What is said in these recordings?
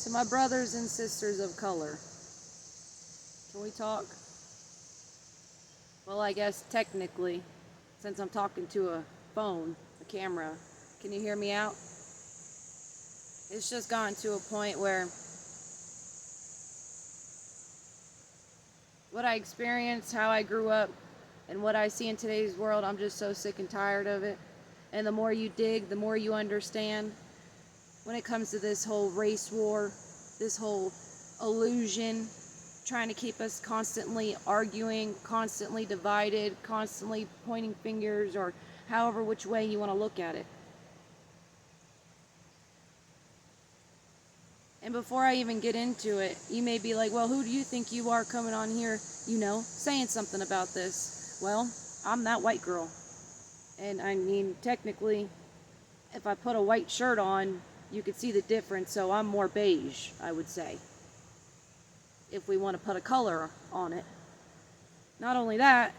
To my brothers and sisters of color, can we talk? Well, I guess technically, since I'm talking to a phone, a camera, can you hear me out? It's just gotten to a point where what I experienced, how I grew up, and what I see in today's world, I'm just so sick and tired of it. And the more you dig, the more you understand when it comes to this whole race war, this whole illusion, trying to keep us constantly arguing, constantly divided, constantly pointing fingers, or however which way you want to look at it. And before I even get into it, you may be like, well, who do you think you are coming on here, saying something about this? Well, I'm that white girl. And I mean, technically, if I put a white shirt on, you could see the difference, so I'm more beige, I would say, if we want to put a color on it. Not only that,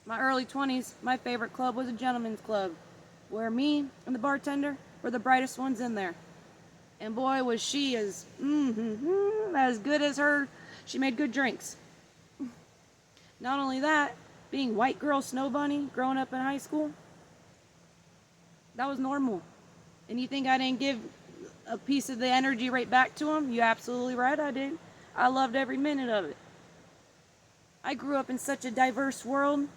my early 20s, my favorite club was a gentleman's club, where me and the bartender were the brightest ones in there. And boy, was she as good as her. She made good drinks. Not only that, being white girl snow bunny, growing up in high school, that was normal. And you think I didn't give a piece of the energy right back to him? You're absolutely right, I did. I loved every minute of it. I grew up in such a diverse world,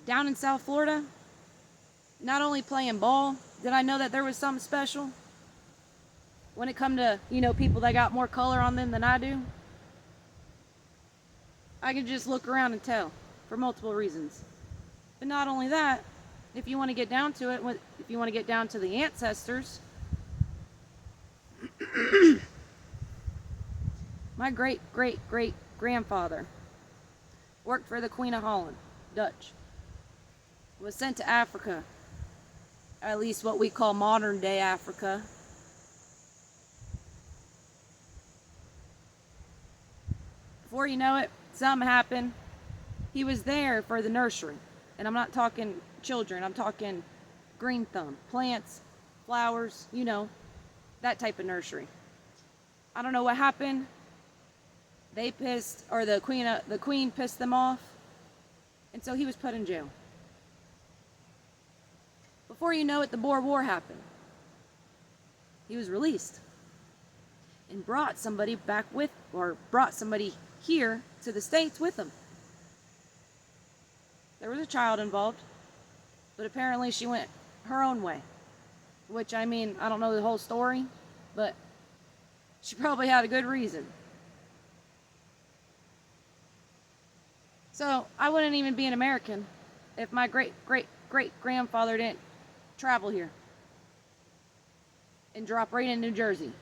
down in South Florida. Not only playing ball, did I know that there was something special when it come to, people that got more color on them than I do. I can just look around and tell for multiple reasons. But not only that, if you want to get down to it, if you want to get down to the ancestors, my great-great-great-grandfather worked for the Queen of Holland, Dutch, was sent to Africa, at least what we call modern day Africa. Before you know it, something happened. He was there for the nursery. And I'm not talking children, I'm talking green thumb, plants, flowers, that type of nursery. I don't know what happened. They pissed, or the queen pissed them off. And so he was put in jail. Before you know it, the Boer War happened. He was released and brought somebody here to the States with him. There was a child involved, but apparently she went her own way. Which, I don't know the whole story, but she probably had a good reason. So, I wouldn't even be an American if my great-great-great-grandfather didn't travel here and drop right in New Jersey.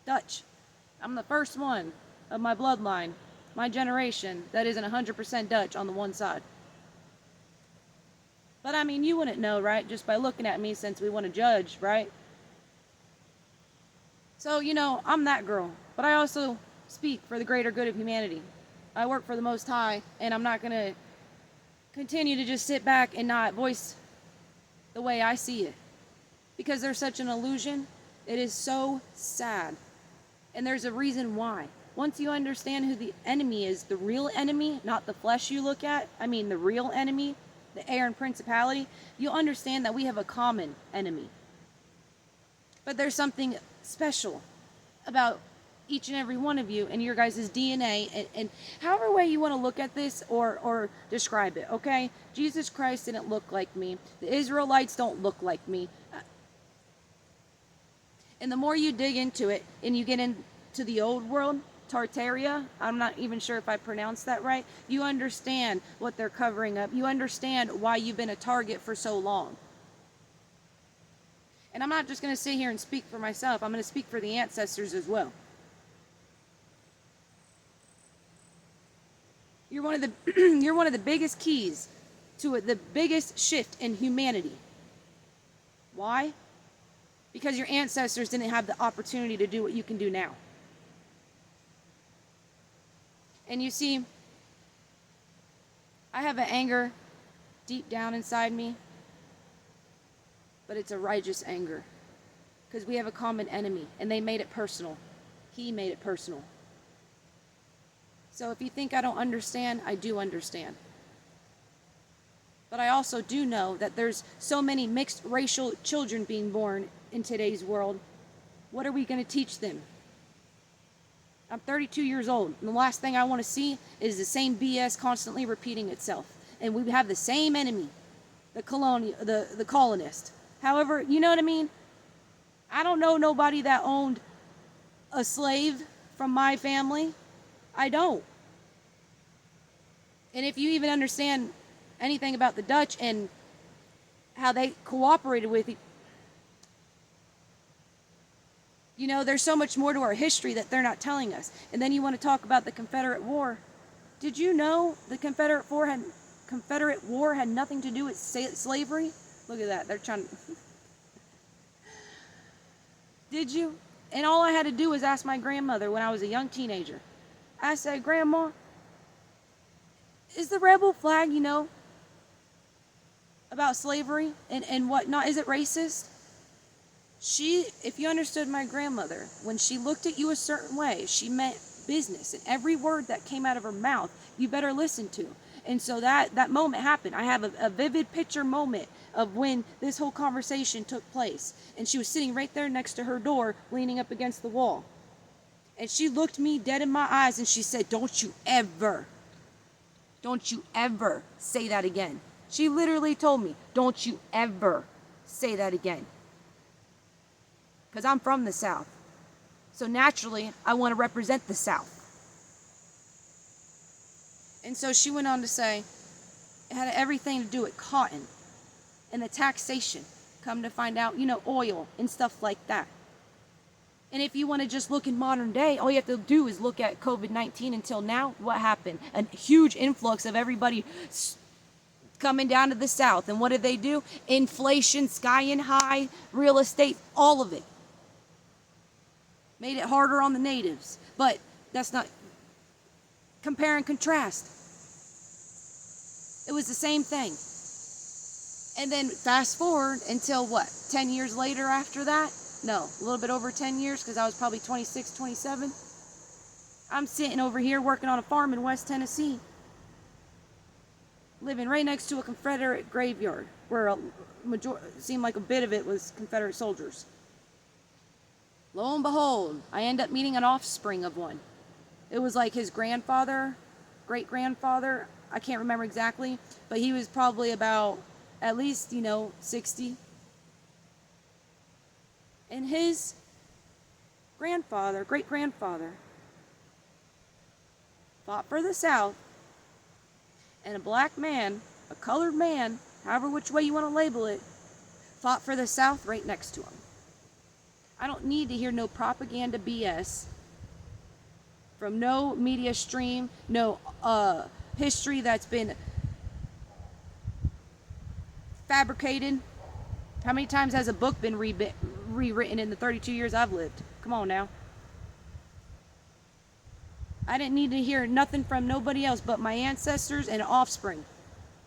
Dutch. I'm the first one of my bloodline, my generation, that isn't 100% Dutch on the one side. But you wouldn't know, right? Just by looking at me, since we want to judge, right? So, I'm that girl. But I also speak for the greater good of humanity. I work for the Most High, and I'm not going to continue to just sit back and not voice the way I see it. Because there's such an illusion. It is so sad. And there's a reason why. Once you understand who the enemy is, the real enemy, not the flesh you look at, the real enemy, the air and principality, you'll understand that we have a common enemy. But there's something special about each and every one of you and your guys' DNA, and however way you want to look at this or describe it, okay? Jesus Christ didn't look like me. The Israelites don't look like me. And the more you dig into it and you get into the old world, Tartaria, I'm not even sure if I pronounced that right, you understand what they're covering up. You understand why you've been a target for so long. And I'm not just going to sit here and speak for myself. I'm going to speak for the ancestors as well. You're one of the biggest keys to the biggest shift in humanity. Why? Because your ancestors didn't have the opportunity to do what you can do now. And you see, I have an anger deep down inside me, but it's a righteous anger. because we have a common enemy, and they made it personal. He made it personal. So if you think I don't understand, I do understand. But I also do know that there's so many mixed racial children being born in today's world. What are we going to teach them? I'm 32 years old, and the last thing I want to see is the same BS constantly repeating itself. And we have the same enemy, the colonist. However, you know what I mean? I don't know nobody that owned a slave from my family. I don't. And if you even understand anything about the Dutch and how they cooperated with it, you know, there's so much more to our history that they're not telling us. And then you want to talk about the Confederate War. Did you know the Confederate War had nothing to do with slavery? Look at that. They're trying to... Did you? And all I had to do was ask my grandmother when I was a young teenager. I said, Grandma, is the rebel flag, you know, about slavery and whatnot, is it racist? If you understood my grandmother, when she looked at you a certain way, she meant business. And every word that came out of her mouth, you better listen to. And so that moment happened. I have a vivid picture moment of when this whole conversation took place. And she was sitting right there next to her door, leaning up against the wall. And she looked me dead in my eyes and she said, don't you ever say that again. She literally told me, don't you ever say that again. Because I'm from the South. So naturally, I want to represent the South. And so she went on to say, it had everything to do with cotton and the taxation. Come to find out, you know, oil and stuff like that. And if you want to just look in modern day, all you have to do is look at COVID-19 until now. What happened? A huge influx of everybody coming down to the South. And what did they do? Inflation, sky high, real estate, all of it. Made it harder on the natives. But that's not... Compare and contrast. It was the same thing. And then fast forward until what? 10 years later after that? No, a little bit over 10 years because I was probably 26, 27. I'm sitting over here working on a farm in West Tennessee. Living right next to a Confederate graveyard where it seemed like a bit of it was Confederate soldiers. Lo and behold, I end up meeting an offspring of one. It was like his grandfather, great-grandfather, I can't remember exactly, but he was probably about at least, 60. And his grandfather, great-grandfather, fought for the South, and a black man, a colored man, however which way you want to label it, fought for the South right next to him. I don't need to hear no propaganda BS from no media stream, no history that's been fabricated. How many times has a book been rewritten in the 32 years I've lived? Come on now. I didn't need to hear nothing from nobody else but my ancestors and offspring.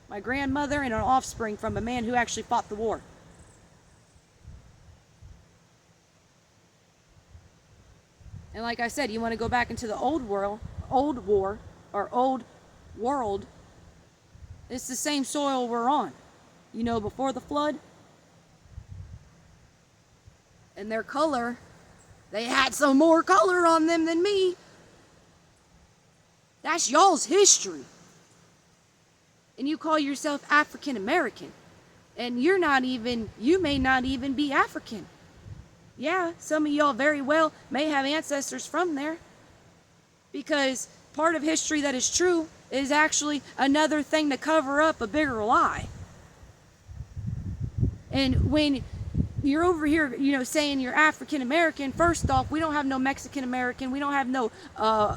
My grandmother and an offspring from a man who actually fought the war. And like I said, you want to go back into the old war, it's the same soil we're on. Before the flood. And their color, they had some more color on them than me. That's y'all's history. And you call yourself African American. And you may not even be African. Yeah, some of y'all very well may have ancestors from there. Because part of history that is true is actually another thing to cover up a bigger lie. And when you're over here, saying you're African American, first off, we don't have no Mexican American, we don't have no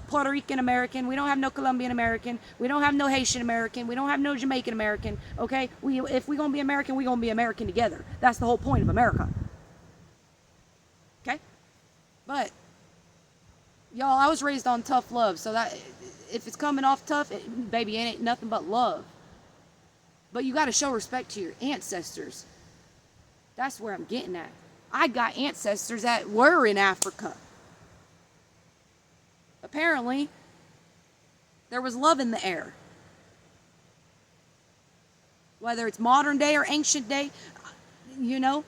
Puerto Rican American, we don't have no Colombian American, we don't have no Haitian American, we don't have no Jamaican American, okay? If we're gonna be American, we're gonna be American together. That's the whole point of America. Okay? But, y'all, I was raised on tough love, so that, if it's coming off tough, baby, it ain't nothing but love. But you gotta show respect to your ancestors. That's where I'm getting at. I got ancestors that were in Africa. Apparently, there was love in the air. Whether it's modern day or ancient day, you know.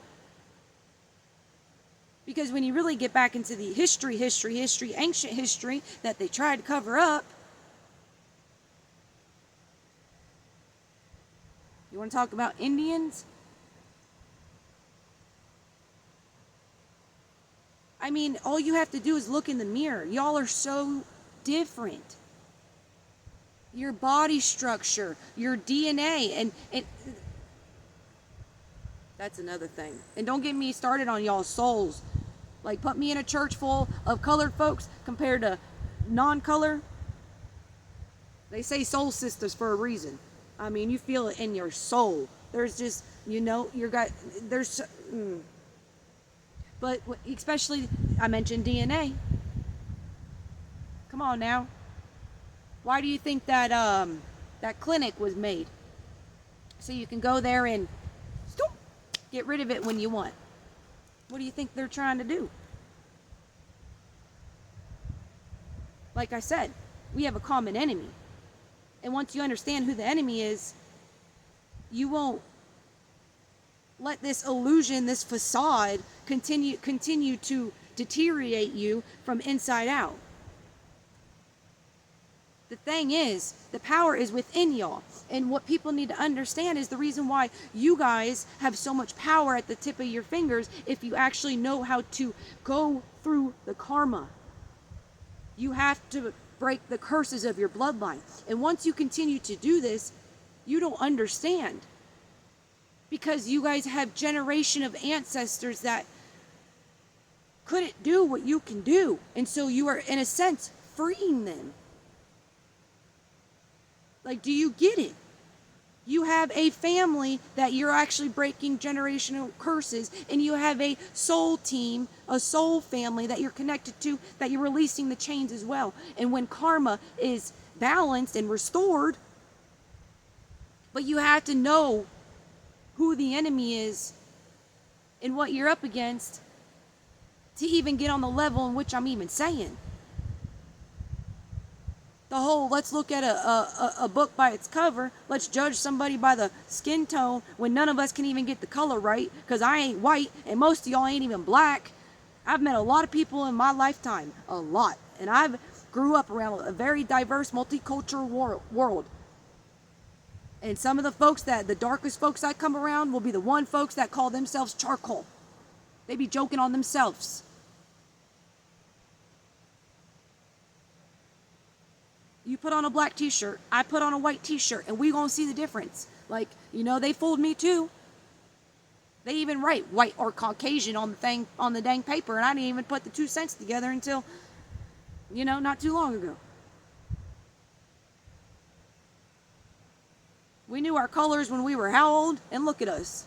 Because when you really get back into the history, ancient history that they tried to cover up, you want to talk about Indians? I mean, all you have to do is look in the mirror. Y'all are so different. Your body structure, your DNA, and that's another thing. And don't get me started on y'all's souls. Like, put me in a church full of colored folks compared to non-color. They say soul sisters for a reason. I mean, you feel it in your soul. There's just, there's, but especially, I mentioned DNA. Come on now. Why do you think that that clinic was made? So you can go there and get rid of it when you want. What do you think they're trying to do? Like I said, we have a common enemy. And once you understand who the enemy is, you won't let this illusion, this facade, continue to deteriorate you from inside out. The thing is, the power is within y'all. And what people need to understand is the reason why you guys have so much power at the tip of your fingers if you actually know how to go through the karma. You have to break the curses of your bloodline. And once you continue to do this, you don't understand. Because you guys have generation of ancestors that couldn't do what you can do. And so you are, in a sense, freeing them. Like, do you get it? You have a family that you're actually breaking generational curses, and you have a soul team, a soul family that you're connected to, that you're releasing the chains as well. And when karma is balanced and restored, but you have to know who the enemy is and what you're up against to even get on the level in which I'm even saying. The whole, let's look at a book by its cover, let's judge somebody by the skin tone when none of us can even get the color right, because I ain't white and most of y'all ain't even black. I've met a lot of people in my lifetime, a lot, and I've grew up around a very diverse multicultural world. And some of the folks the darkest folks I come around will be the one folks that call themselves charcoal. They be joking on themselves. You put on a black t-shirt, I put on a white t-shirt, and we gonna see the difference. Like, they fooled me too. They even write white or Caucasian on the dang paper, and I didn't even put the 2 cents together until, not too long ago. We knew our colors when we were how old? And look at us.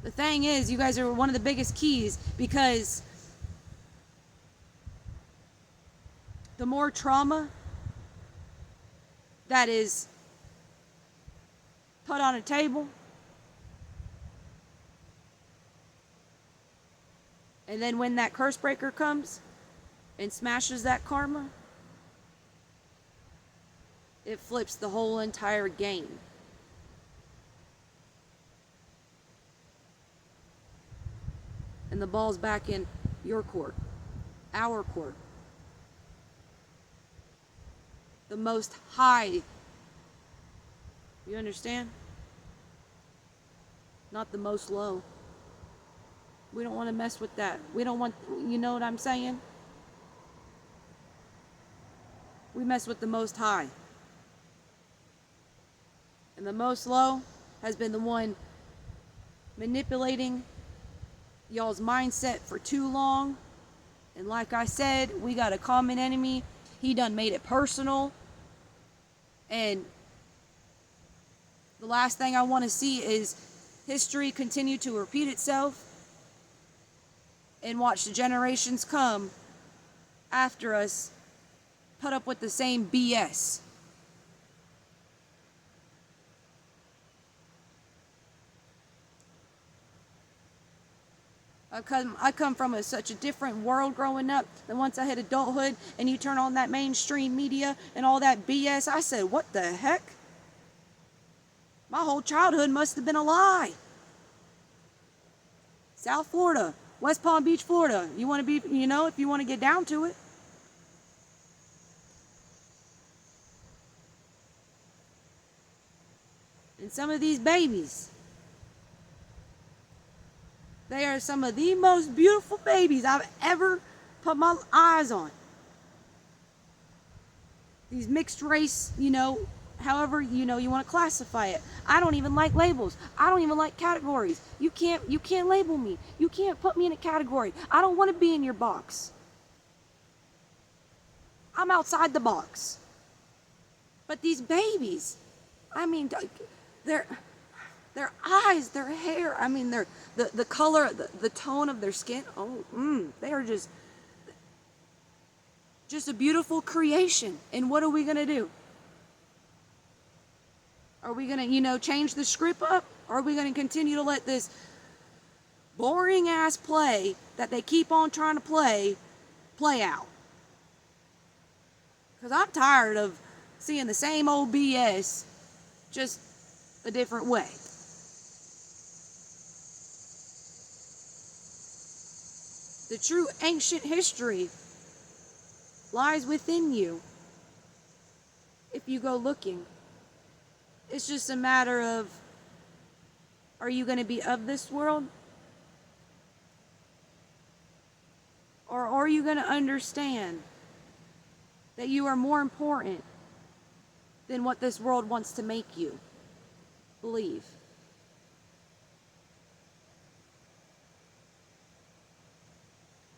The thing is, you guys are one of the biggest keys, because the more trauma that is put on a table, and then when that curse breaker comes and smashes that karma, it flips the whole entire game. And the ball's back in your court, our court. The Most High. You understand? Not the most low. We don't want to mess with that. We don't want, you know what I'm saying? We mess with the Most High. And the most low has been the one manipulating y'all's mindset for too long. And like I said, we got a common enemy. He done made it personal. And the last thing I want to see is history continue to repeat itself, and watch the generations come after us put up with the same BS. I come from such a different world growing up. Then once I hit adulthood and you turn on that mainstream media and all that BS, I said, what the heck? My whole childhood must have been a lie. South Florida, West Palm Beach, Florida. You want to be, if you want to get down to it. And some of these babies, they are some of the most beautiful babies I've ever put my eyes on. These mixed race, however, you want to classify it. I don't even like labels. I don't even like categories. You can't label me. You can't put me in a category. I don't want to be in your box. I'm outside the box. But these babies, their eyes, their hair, the color, the tone of their skin, they are just a beautiful creation. And what are we going to do? Are we going to, change the script up? Or are we going to continue to let this boring ass play that they keep on trying to play out? Because I'm tired of seeing the same old BS, just a different way. The true ancient history lies within you if you go looking. It's just a matter of, are you going to be of this world? Or are you going to understand that you are more important than what this world wants to make you believe?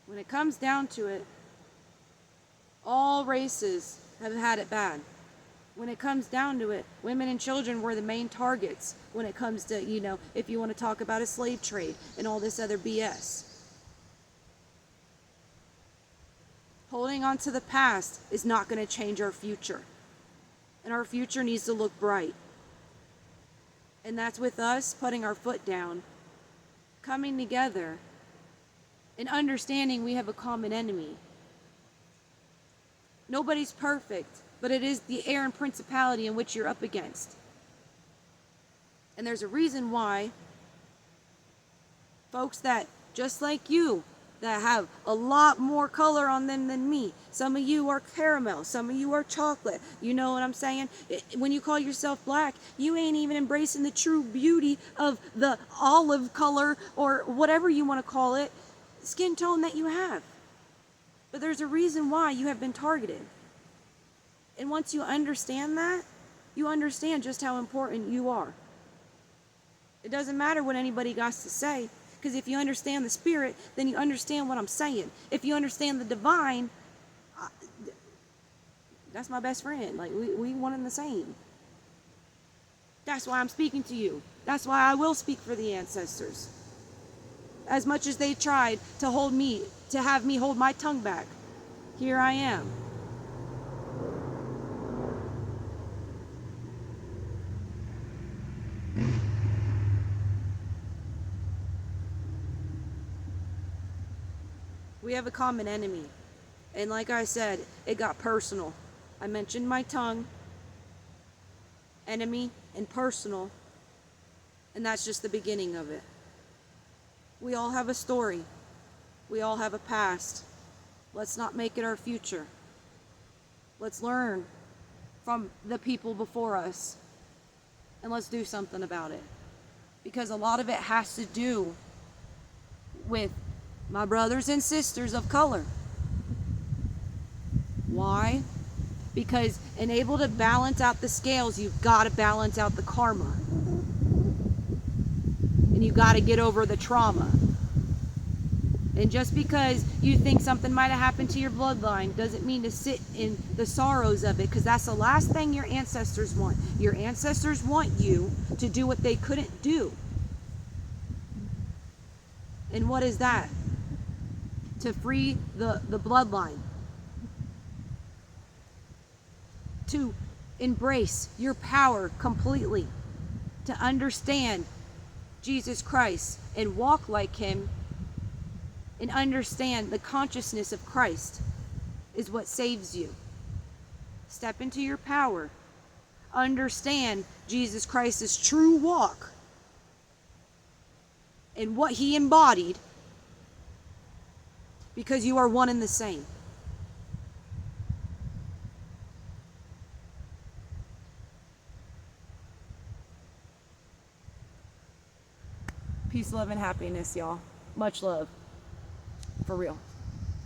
When it comes down to it, all races have had it bad. When it comes down to it, women and children were the main targets when it comes to, if you want to talk about a slave trade and all this other BS. Holding on to the past is not going to change our future. And our future needs to look bright. And that's with us putting our foot down, coming together, and understanding we have a common enemy. Nobody's perfect, but it is the air and principality in which you're up against. And there's a reason why folks that, just like you, that have a lot more color on them than me. Some of you are caramel, some of you are chocolate. You know what I'm saying? When you call yourself black, you ain't even embracing the true beauty of the olive color or whatever you want to call it, skin tone that you have. But there's a reason why you have been targeted. And once you understand that, you understand just how important you are. It doesn't matter what anybody got to say, because if you understand the spirit, then you understand what I'm saying. If you understand the divine, that's my best friend. Like, we one and the same. That's why I'm speaking to you. That's why I will speak for the ancestors. As much as they tried to have me hold my tongue back, here I am. We have a common enemy. And like I said, it got personal. I mentioned my tongue, enemy, and personal. And that's just the beginning of it. We all have a story. We all have a past. Let's not make it our future. Let's learn from the people before us. And let's do something about it. Because a lot of it has to do with my brothers and sisters of color. Why? Because in able to balance out the scales, you've got to balance out the karma. And you got to get over the trauma. And just because you think something might have happened to your bloodline doesn't mean to sit in the sorrows of it, because that's the last thing your ancestors want. Your ancestors want you to do what they couldn't do. And what is that? To free the bloodline. To embrace your power completely. To understand Jesus Christ and walk like Him and understand the consciousness of Christ is what saves you. Step into your power. Understand Jesus Christ's true walk and what he embodied, because you are one and the same. Peace, love, and happiness, y'all. Much love. For real.